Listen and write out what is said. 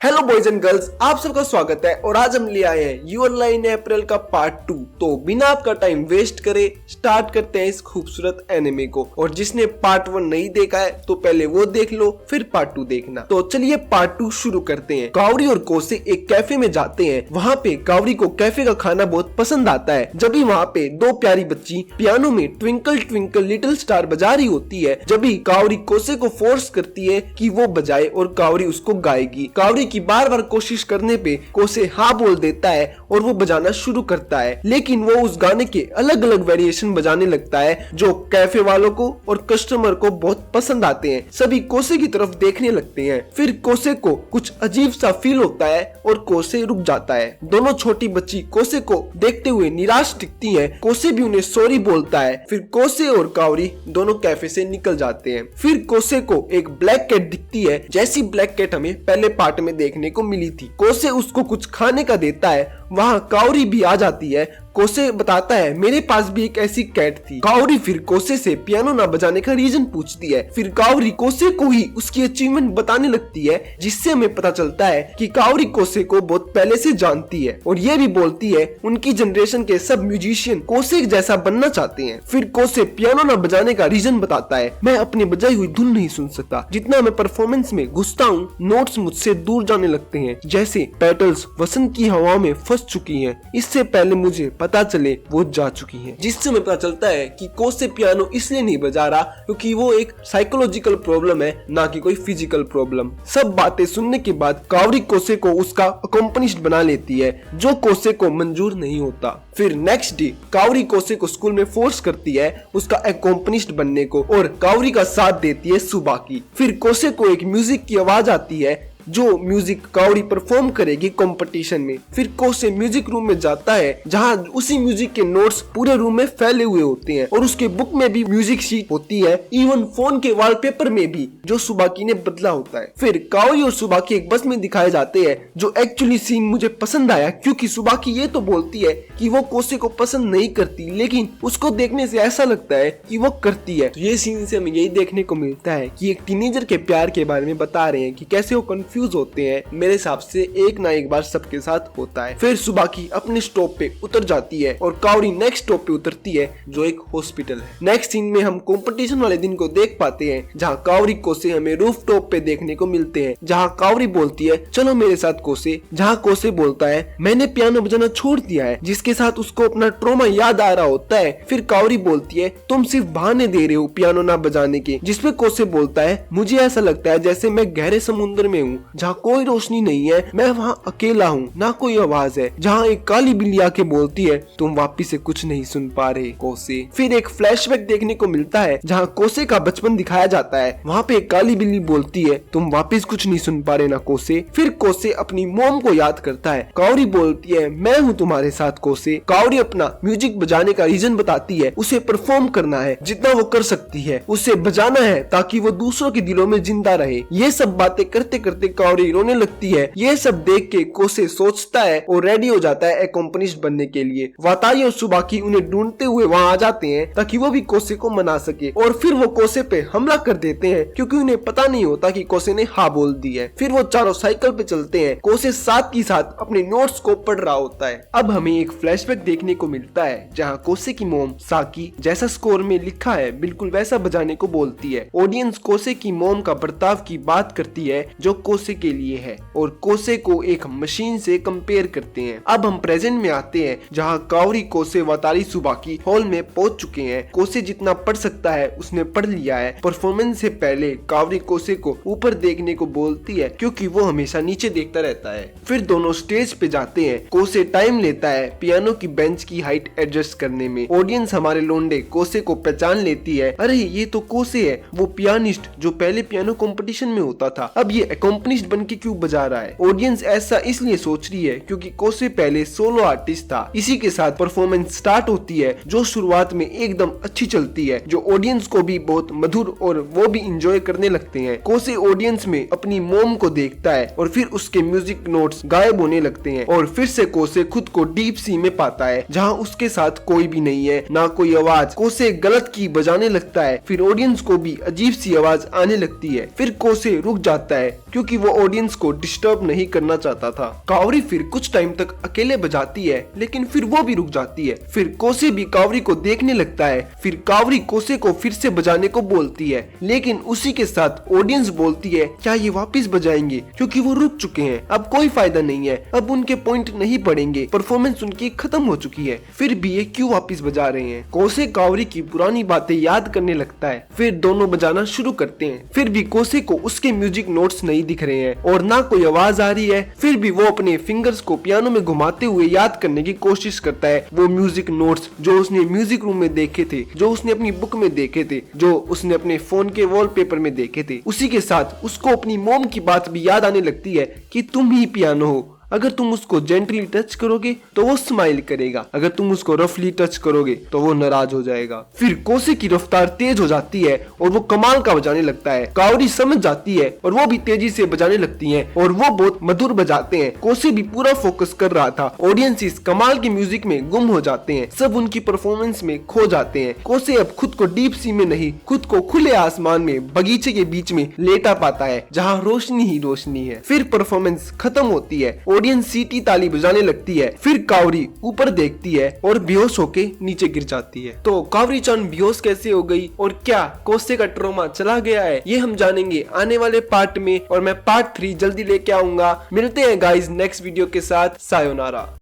Hello boys and girls, आप सबका स्वागत है और आज हम ले आए हैं योर लाइन अप्रैल का पार्ट 2। तो बिना आपका टाइम वेस्ट करे स्टार्ट करते हैं इस खूबसूरत एनिमे को। और जिसने पार्ट 1 नहीं देखा है तो पहले वो देख लो, फिर पार्ट 2 देखना। तो चलिए पार्ट 2 शुरू करते हैं। कावरी और कोसे एक कैफे में जाते हैं। वहाँ पे कावरी को कैफे का खाना बहुत पसंद आता है। जब भी वहाँ पे दो प्यारी बच्ची पियानो में ट्विंकल ट्विंकल लिटिल स्टार बजा रही होती है, जब भी कावरी कोसे को फोर्स करती है कि वो बजाए और कावरी उसको गाएगी। कावरी की बार बार कोशिश करने पे कोसे हाँ बोल देता है और वो बजाना शुरू करता है। लेकिन वो उस गाने के अलग अलग वेरिएशन बजाने लगता है जो कैफे वालों को और कस्टमर को बहुत पसंद आते हैं। सभी कोसे की तरफ देखने लगते हैं। फिर कोसे को कुछ अजीब सा फील होता है और कोसे रुक जाता है। दोनों छोटी बच्ची कोसे को देखते हुए निराश दिखती हैं। कोसे भी उन्हें सॉरी बोलता है। फिर कोसे और कावरी दोनों कैफे से निकल जाते हैं। फिर कोसे को एक ब्लैक कैट दिखती है, जैसी ब्लैक कैट हमें पहले पार्ट में देखने को मिली थी। कोसे उसको कुछ खाने का देता है। वहाँ कावरी भी आ जाती है। कोसे बताता है मेरे पास भी एक ऐसी कैट थी। कावरी फिर कोसे से पियानो ना बजाने का रीजन पूछती है। फिर कावरी कोसे को ही उसकी अचीवमेंट बताने लगती है, जिससे हमें पता चलता है कि कावरी कोसे को बहुत पहले से जानती है और ये भी बोलती है उनकी जनरेशन के सब म्यूजिशियन कोसे जैसा बनना चाहते हैं। फिर कोसे पियानो ना बजाने का रीजन बताता है, मैं अपनी बजाई हुई धुन नहीं सुन सकता। जितना मैं परफॉर्मेंस में घुसता हूँ नोट्स मुझसे दूर जाने लगते हैं, जैसे पेटल्स वसंत की हवाओं में फंस चुकी हैं। इससे पहले मुझे पता चले वो जा चुकी हैं। जिससे हमें पता चलता है कि कोसे पियानो इसलिए नहीं बजा रहा क्योंकि वो एक साइकोलॉजिकल प्रॉब्लम है, ना कि कोई फिजिकल प्रॉब्लम। सब बातें सुनने के बाद कावरी कोसे को उसका अकॉम्पनिश्ड बना लेती है, जो कोसे को मंजूर नहीं होता। फिर नेक्स्ट डे कावरी कोसे को स्कूल में फोर्स करती है उसका अकॉम्पनिश्ड बनने को और कावरी का साथ देती है सुबाकी। फिर कोसे को एक म्यूजिक की आवाज आती है जो म्यूजिक कावरी परफॉर्म करेगी कंपटीशन में। फिर कोसे म्यूजिक रूम में जाता है जहां उसी म्यूजिक के नोट्स पूरे रूम में फैले हुए होते हैं और उसके बुक में भी म्यूजिक शीट होती है, इवन फोन के वॉलपेपर में भी, जो सुबाकी ने बदला होता है। फिर कावरी और सुबाकी एक बस में दिखाए जाते हैं, जो एक्चुअली सीन मुझे पसंद आया क्योंकि सुबाकी ये तो बोलती है कि वो कोसे को पसंद नहीं करती, लेकिन उसको देखने से ऐसा लगता है कि वो करती है। तो ये सीन से हमें यही देखने को मिलता है कि एक टीनेजर के प्यार के बारे में बता रहे हैं कि कैसे वो कंफ्यूज होते हैं। मेरे हिसाब से एक ना एक बार सबके साथ होता है। फिर सुबाकी अपने स्टॉप पे उतर जाती है और कावरी नेक्स्ट स्टॉप पे उतरती है, जो एक हॉस्पिटल है। नेक्स्ट सीन में हम कंपटीशन वाले दिन को देख पाते हैं, जहां कावरी कोसे हमें रूफ टॉप पे देखने को मिलते हैं। जहां कावरी बोलती है चलो मेरे साथ कोसे, जहां कोसे बोलता है मैंने पियानो बजाना छोड़ दिया है, जिसके साथ उसको अपना ट्रॉमा याद आ रहा होता है। फिर कावरी बोलती है तुम सिर्फ बहाने दे रहे हो पियानो ना बजाने के, जिसपे कोसे बोलता है मुझे ऐसा लगता है जैसे मैं गहरे समुद्र में हूँ जहाँ कोई रोशनी नहीं है, मैं वहाँ अकेला हूँ, ना कोई आवाज है। जहाँ एक काली बिल्ली आके बोलती है तुम वापिस से कुछ नहीं सुन पा रहे कोसे। फिर एक फ्लैशबैक देखने को मिलता है जहाँ कोसे का बचपन दिखाया जाता है। वहाँ पे एक काली बिल्ली बोलती है तुम वापिस कुछ नहीं सुन पा रहे ना कोसे। फिर कोसे अपनी मॉम को याद करता है। कावरी बोलती है मैं हूँ तुम्हारे साथ कोसे। कावरी अपना म्यूजिक बजाने का रीजन बताती है, उसे परफॉर्म करना है, जितना वो कर सकती है उसे बजाना है ताकि वो दूसरों के दिलों में जिंदा रहे। ये सब बातें करते करते कावरी रोने लगती है। ये सब देख के कोसे सोचता है और रेडी हो जाता है अकॉम्पनिश्ड बनने के लिए। वातारी और सुबाकी उन्हें ढूंढते हुए वहाँ आ जाते हैं ताकि वो भी कोसे को मना सके और फिर वो कोसे पे हमला कर देते हैं क्योंकि उन्हें पता नहीं होता कि कोसे ने हाँ बोल दी है। फिर वो चारों साइकिल पे चलते हैं। कोसे साथ ही साथ अपने नोट्स को पढ़ रहा होता है। अब हमें एक फ्लैशबैक देखने को मिलता है जहाँ कोसे की मोम साकी जैसा स्कोर में लिखा है बिल्कुल वैसा बजाने को बोलती है। ऑडियंस कोसे की मोम का बर्ताव की बात करती है जो कोसे के लिए है और कोसे को एक मशीन से कंपेयर करते हैं। अब हम प्रेजेंट में आते हैं जहां कावरी कोसे वातारी सुबाकी हॉल में पहुंच चुके हैं। कोसे जितना पढ़ सकता है उसने पढ़ लिया है। परफॉर्मेंस से पहले कावरी कोसे को ऊपर देखने को बोलती है क्योंकि वो हमेशा नीचे देखता रहता है। फिर दोनों स्टेज पे जाते हैं। कोसे टाइम लेता है पियानो की बेंच की हाइट एडजस्ट करने में। ऑडियंस हमारे लोंडे कोसे को पहचान लेती है, अरे ये तो कोसे है, वो पियानिस्ट जो पहले पियानो कंपटीशन में होता था, अब ये अकॉम्पनिश्ड बन के क्यों बजा रहा है। ऑडियंस ऐसा इसलिए सोच रही है क्योंकि कोसे पहले सोलो आर्टिस्ट था। इसी के साथ परफॉर्मेंस स्टार्ट होती है जो शुरुआत में एकदम अच्छी चलती है, जो ऑडियंस को भी बहुत मधुर और वो भी इंजॉय करने लगते हैं। कोसे ऑडियंस में अपनी मोम को देखता है और फिर उसके म्यूजिक नोट्स गायब होने लगते हैं और फिर से कोसे खुद को डीप सी में पाता है जहाँ उसके साथ कोई भी नहीं है, ना कोई आवाज। कोसे गलत की बजाने लगता है। फिर ऑडियंस को भी अजीब सी आवाज आने लगती है। फिर कोसे रुक जाता है क्योंकि वो ऑडियंस को डिस्टर्ब नहीं करना चाहता था। कावरी फिर कुछ टाइम तक अकेले बजाती है, लेकिन फिर वो भी रुक जाती है। फिर कोसे भी कावरी को देखने लगता है। फिर कावरी कोसे को फिर से बजाने को बोलती है, लेकिन उसी के साथ ऑडियंस बोलती है क्या ये वापस बजाएंगे, क्योंकि वो रुक चुके हैं, अब कोई फायदा नहीं है, अब उनके पॉइंट नहीं पड़ेंगे, परफॉर्मेंस उनकी खत्म हो चुकी है, फिर भी ये क्यों वापस बजा रहे हैं। कोसे कावरी की पुरानी बातें याद करने लगता है। फिर दोनों बजाना शुरू करते हैं। फिर भी कोसे को उसके म्यूजिक नोट्स नहीं दिख रहे हैं और ना कोई आवाज आ रही है। फिर भी वो अपने फिंगर्स को पियानो में घुमाते हुए याद करने की कोशिश करता है वो म्यूजिक नोट्स जो उसने म्यूजिक रूम में देखे थे, जो उसने अपनी बुक में देखे थे, जो उसने अपने फोन के वॉलपेपर में देखे थे। उसी के साथ उसको अपनी मॉम की बात भी याद आने लगती है कि तुम ही पियानो हो, अगर तुम उसको जेंटली टच करोगे तो वो स्माइल करेगा, अगर तुम उसको रफली टच करोगे तो वो नाराज हो जाएगा। फिर कोसे की रफ्तार तेज हो जाती है और वो कमाल का बजाने लगता है। कावरी समझ जाती है और वो भी तेजी से बजाने लगती है और वो बहुत मधुर बजाते हैं। कोसे भी पूरा फोकस कर रहा था। ऑडियंस इस कमाल की म्यूजिक में गुम हो जाते हैं, सब उनकी परफॉर्मेंस में खो जाते हैं। कोसे अब खुद को डीप सी में नहीं, खुद को खुले आसमान में बगीचे के बीच में लेटा पाता है जहाँ रोशनी ही रोशनी है। फिर परफॉर्मेंस खत्म होती है, ऑडियंस सीटी ताली बजाने लगती है। फिर कावरी ऊपर देखती है और बेहोश होके नीचे गिर जाती है। तो कावरी चान बेहोश कैसे हो गई और क्या कोसे का ट्रॉमा चला गया है, ये हम जानेंगे आने वाले पार्ट में, और मैं पार्ट 3 जल्दी लेके आऊंगा। मिलते हैं गाइस नेक्स्ट वीडियो के साथ। सायोनारा।